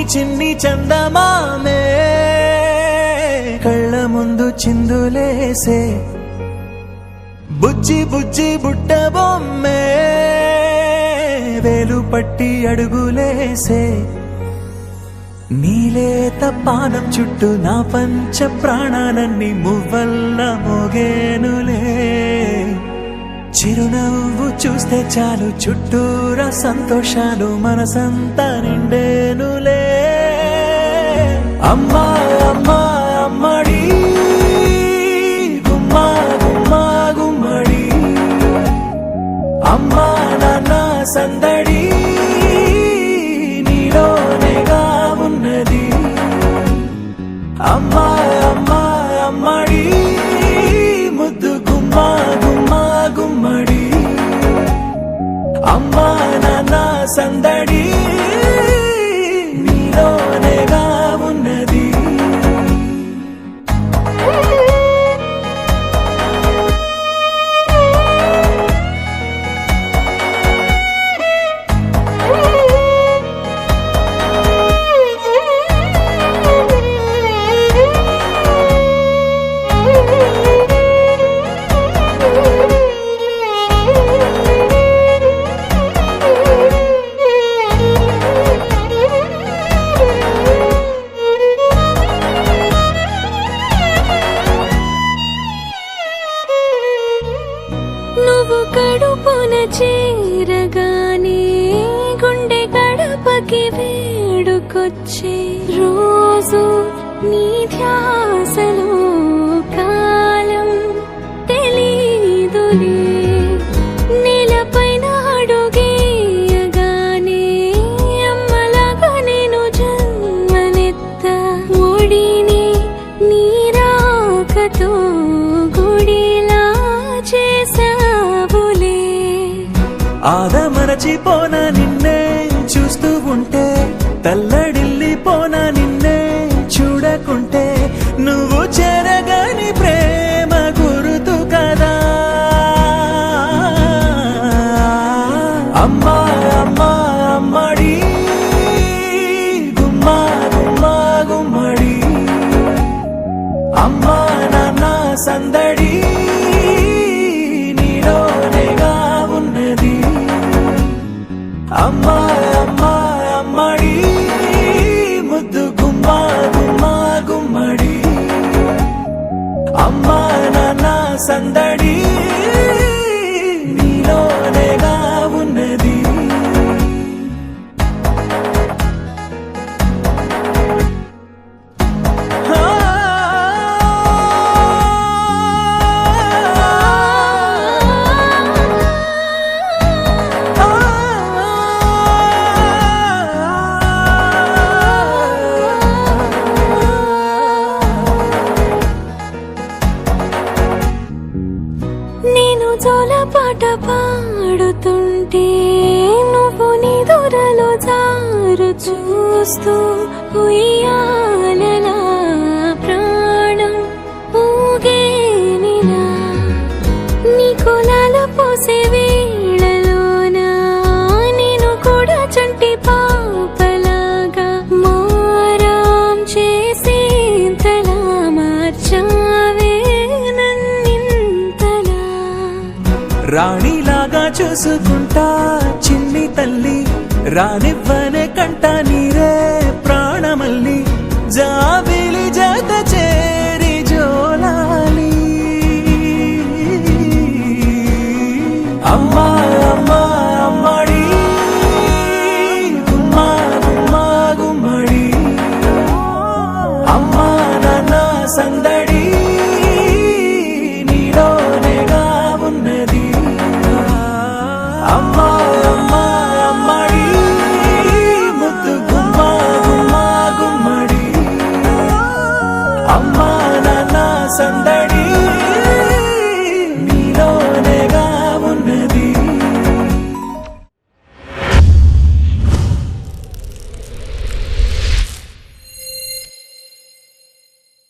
చిన్ని చందమామే కళ్ళ ముందు చిందులేసే బుజ్జి బుజ్జి బుట్ట బొమ్మే వేలు పట్టి అడుగులేసే నీలేత పానం చుట్టూ నా పంచ ప్రాణాలన్నీ మువ్వల్ల మోగేనులే చిరునవ్వు చూస్తే చాలు చుట్టూరా సంతోషాలు మనసంతా నిండేనులే అమ్మా అమ్మా అమ్మడి గుమ్మా గుమ్మా గుమ్మడి అమ్మా నాన్న సందడి నీలోనేగా ఉన్నది అమ్మా అమ్మా అమ్మడి ముద్దు గుమ్మా గుమ్మా గుమ్మడి అమ్మా నాన్న సందడి నీలోనేగా ఉన్నది నువ్వు కడుపున చేరగానే గుండె గడపకి వేడుకొచ్చే రోజు నీ ధ్యాసలో కాలం తెలీదులే నేలపైన అడుగేయగానే అమ్మలాగా నేను జన్మనెత్త ఒడిని నీ రాకతో గుడిలా చేసావులే ఆదమరచిపోన నిన్నే చూస్తూ ఉంటే తల్లడిల్లిపోన నిన్నే చూడకుంటే నువ్వు చెరగని ప్రేమ గురుతు కదా అమ్మా అమ్మా అమ్మడి గుమ్మా గుమ్మా గుమ్మడి అమ్మా నాన్న సందడి నీలోనేగా ఉన్నది అమ్మా అమ్మా అమ్మడి ముద్దు గుమ్మా గుమ్మా గుమ్మడి అమ్మా నాన్న సందడి నీలోనేగా ఉన్నది నేను జోలపాట పాడుతుంటే నువ్వు నిదురలో జారు చూస్తూ ఉయ్యాలలా ప్రాణం ఊగేనిలా నీ కులాల పోసే వేళలోనా నేను కూడా చంటి పాపలాగా మారాం చేసేంతలా మార్చావే నన్నింతలా రాణిలాగా చూసుకుంటా చిన్ని తల్లి రానివ్వనే కంట నీరే ప్రాణమల్లి జాబిలి జత చేరి జోలాలి అమ్మా అమ్మా అమ్మడి గుమ్మా గుమ్మా గుమ్మడి అమ్మా నాన్న సందడి నీలోనేగా ఉన్నది అమ్మా అమ్మా అమ్మడి ముద్దు గుమ్మా గుమ్మా గుమ్మడి అమ్మా నాన్న సందడి